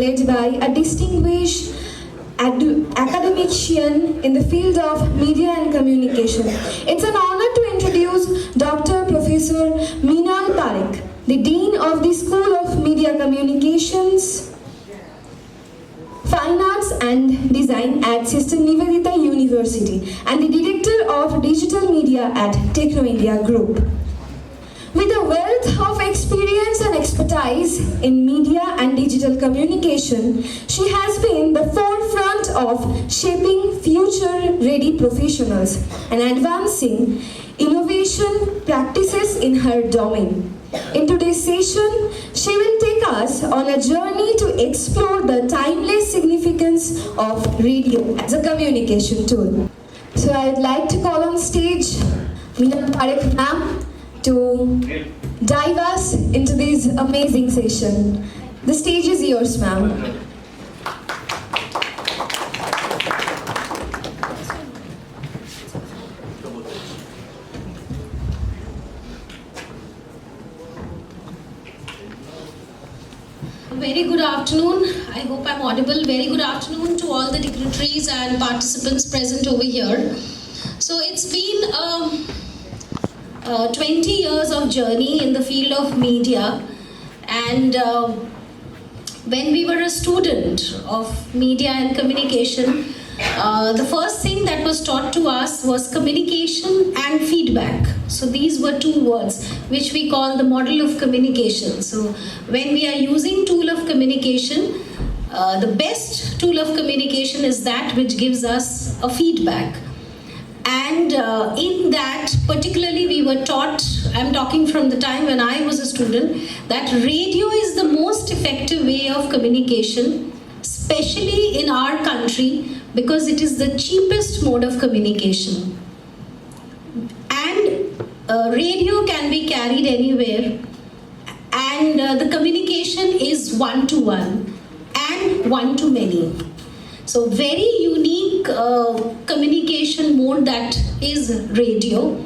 led by a distinguished academician in the field of media and communication. It's an honor to introduce Dr. Professor Meenal Parekh, the Dean of the School of Media Communications, Fine Arts and Design at Sister Nivedita University and the Director of Digital Media at Techno India Group. With a wealth of experience and expertise in media and digital communication, she has been the forefront of shaping future-ready professionals and advancing innovation practices in her domain. In today's session, she will take us on a journey to explore the timeless significance of radio as a communication tool. So I would like to call on stage Meenal Parekh ma'am to dive us into this amazing session. The stage is yours, ma'am. Very good afternoon. I hope I'm audible. Very good afternoon to all the dignitaries and participants present over here. So it's been 20 years of journey in the field of media, and when we were a student of media and communication, the first thing that was taught to us was communication and feedback. So these were two words which we call the model of communication. So when we are using tool of communication, the best tool of communication is that which gives us a feedback. And in that, particularly we were taught, I'm talking from the time when I was a student, that radio is the most effective way of communication, especially in our country, because it is the cheapest mode of communication. And radio can be carried anywhere, and the communication is one-to-one and one-to-many. So very unique communication mode that is radio,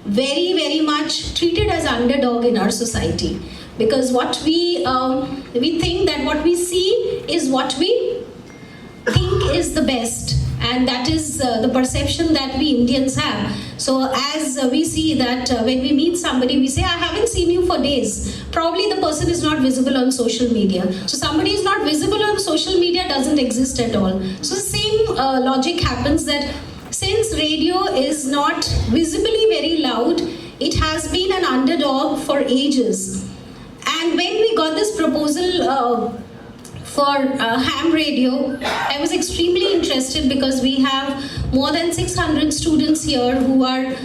very much treated as underdog in our society, because what we think that what we see is what we think is the best, and that is the perception that we Indians have. So as we see that when we meet somebody, we say, I haven't seen you for days. Probably the person is not visible on social media. So somebody is not visible on social media doesn't exist at all. So the same logic happens, that since radio is not visibly very loud, it has been an underdog for ages. And when we got this proposal for ham radio, I was extremely interested, because we have more than 600 students here who are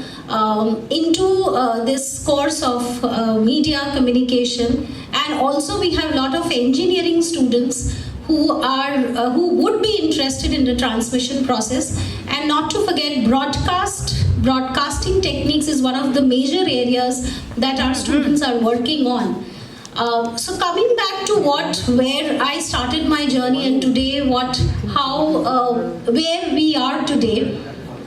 into this course of media communication, and also we have a lot of engineering students who would be interested in the transmission process. And not to forget, broadcasting techniques is one of the major areas that our students are working on. So coming back to where I started my journey, and today where we are today,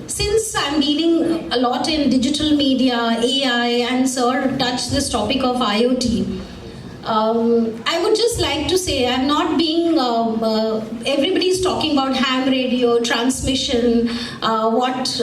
since I'm dealing a lot in digital media, AI, and sir touched this topic of IoT, I would just like to say, I'm not being, everybody's talking about ham radio, transmission, what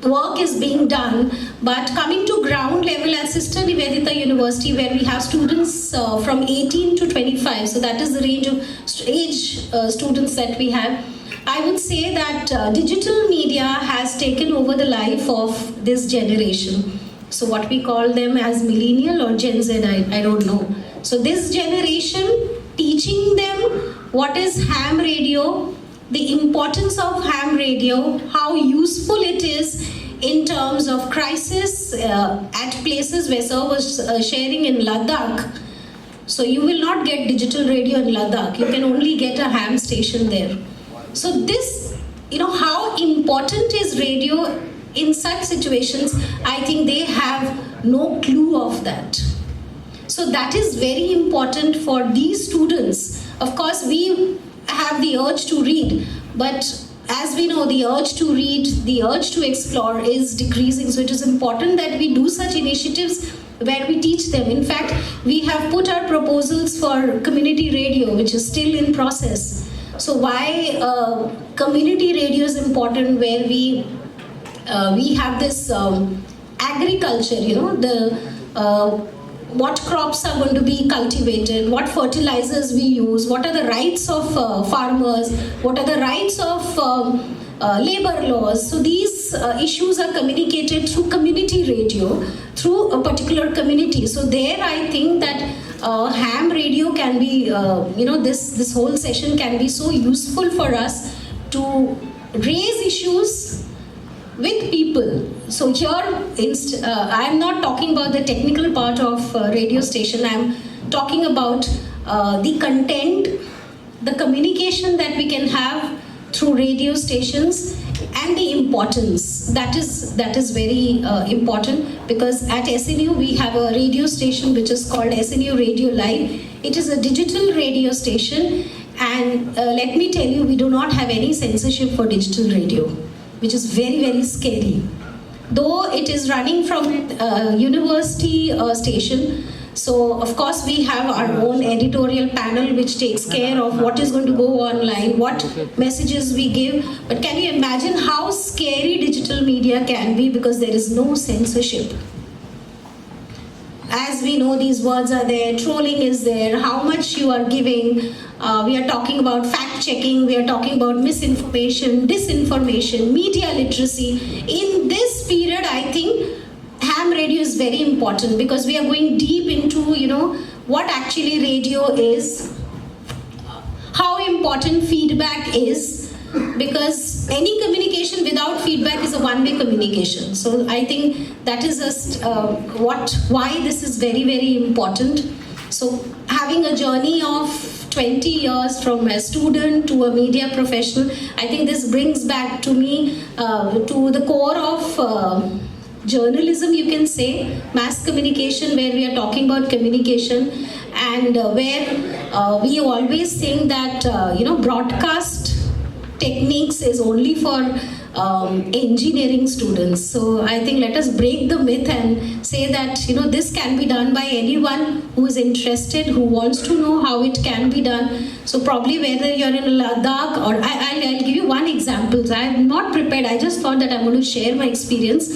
work is being done, but coming to ground level at Sister Nivedita University, where we have students from 18 to 25, so that is the range of age students that we have, I would say that digital media has taken over the life of this generation. So what we call them as millennial or Gen Z, I don't know. So this generation, teaching them what is ham radio, the importance of ham radio, how useful it is in terms of crisis at places where sir was sharing in Ladakh. So you will not get digital radio in Ladakh, you can only get a ham station there. So this, how important is radio in such situations, I think they have no clue of that. So that is very important for these students. Of course, we have the urge to read, but as we know, the urge to read, the urge to explore is decreasing. So it is important that we do such initiatives where we teach them. In fact, we have put our proposals for community radio, which is still in process. So why community radio is important, where we have this agriculture, what crops are going to be cultivated, what fertilizers we use, what are the rights of farmers, what are the rights of labor laws. So these issues are communicated through community radio, through a particular community. So there I think that ham radio can be, this whole session can be so useful for us to raise issues with people. So here, I'm not talking about the technical part of radio station. I'm talking about the content, the communication that we can have through radio stations, and the importance. That is very important, because at SNU we have a radio station which is called SNU Radio Live. It is a digital radio station, and let me tell you, we do not have any censorship for digital radio, which is very, very scary. Though it is running from a university station, so of course we have our own editorial panel which takes care of what is going to go online, what messages we give. But can you imagine how scary digital media can be, because there is no censorship? As we know, these words are there, trolling is there, how much you are giving. We are talking about fact-checking, we are talking about misinformation, disinformation, media literacy. In this period, I think ham radio is very important, because we are going deep into, what actually radio is, how important feedback is, because any communication without feedback is a one-way communication. So I think that is why this is very, very important. So having a journey of 20 years from a student to a media professional, I think this brings back to me to the core of journalism, you can say, mass communication, where we are talking about communication, and where we always think that broadcast techniques is only for engineering students. So I think let us break the myth and say that this can be done by anyone who is interested, who wants to know how it can be done. So probably whether you're in Ladakh, or I'll give you one example. I'm not prepared, I just thought that I'm going to share my experience.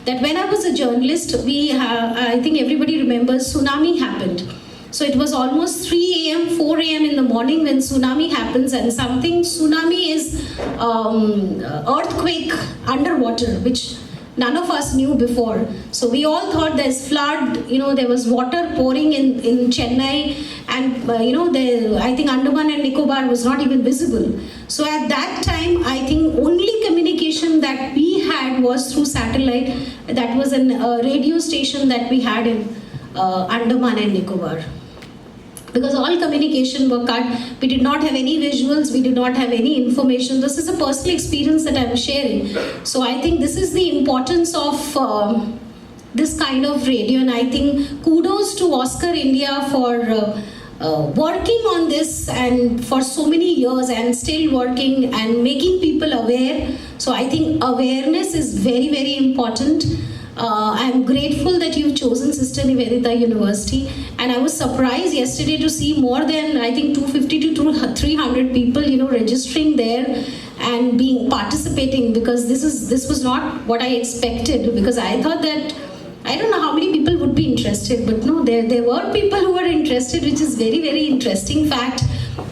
That when I was a journalist, I think everybody remembers tsunami happened. So it was almost 3 a.m., 4 a.m. in the morning when tsunami happens, and tsunami is earthquake underwater, which none of us knew before. So we all thought there's flood, there was water pouring in Chennai, and I think Andaman and Nicobar was not even visible. So at that time, I think only communication that we had was through satellite. That was a radio station that we had in Andaman and Nicobar. Because all communication were cut, we did not have any visuals, we did not have any information. This is a personal experience that I'm sharing. So I think this is the importance of this kind of radio, and I think kudos to Oscar India for working on this and for so many years, and still working and making people aware. So I think awareness is very, very important. I'm grateful that you've chosen Sister Nivedita University, and I was surprised yesterday to see more than, I think, 250 to 300 people, registering there and participating, because this was not what I expected, because I thought that I don't know how many people would be interested, but no, there were people who were interested, which is very, very interesting fact.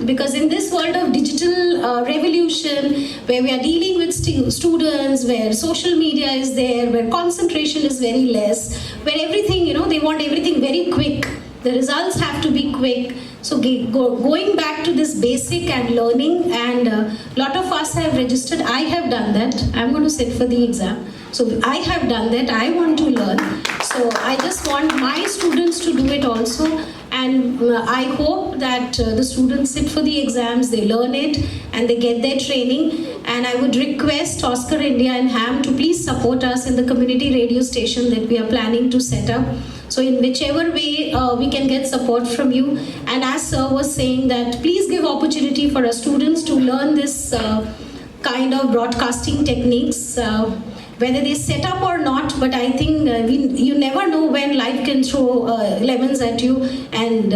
Because in this world of digital revolution, where we are dealing with students, where social media is there, where concentration is very less, where everything, they want everything very quick. The results have to be quick. So going back to this basic and learning, and a lot of us have registered. I have done that. I'm going to sit for the exam. So I have done that. I want to learn. So I just want my students to do it also. And I hope that the students sit for the exams, they learn it, and they get their training. And I would request Oscar India and HAM to please support us in the community radio station that we are planning to set up. So in whichever way we can get support from you. And as Sir was saying, that please give opportunity for our students to learn this kind of broadcasting techniques. whether they set up or not, but I think you never know when life can throw lemons at you, and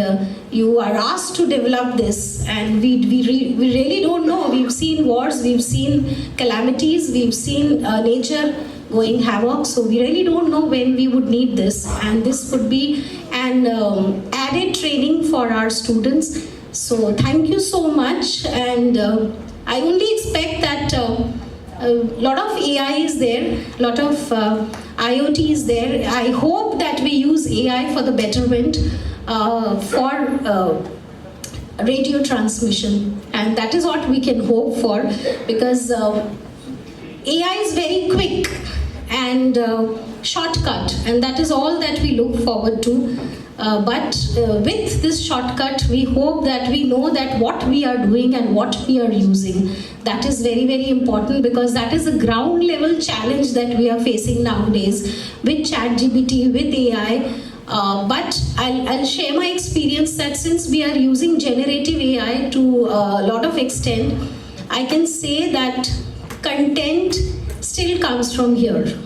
you are asked to develop this, and we really don't know. We've seen wars, we've seen calamities, we've seen nature going havoc, so we really don't know when we would need this, and this would be an added training for our students. So thank you so much, and I only expect that a lot of AI is there, a lot of IoT is there. I hope that we use AI for the betterment for radio transmission, and that is what we can hope for, because AI is very quick and shortcut, and that is all that we look forward to. But with this shortcut, we hope that we know that what we are doing and what we are using, that is very, very important, because that is a ground level challenge that we are facing nowadays with ChatGPT, with AI. But I'll share my experience that since we are using generative AI to a lot of extent, I can say that content still comes from here.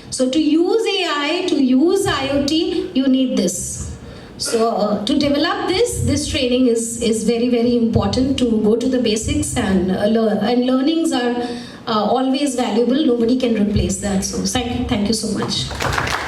So to use AI, to use IoT, you need this. So to develop this training is very, very important, to go to the basics and learn. And learnings are always valuable. Nobody can replace that. So thank you so much.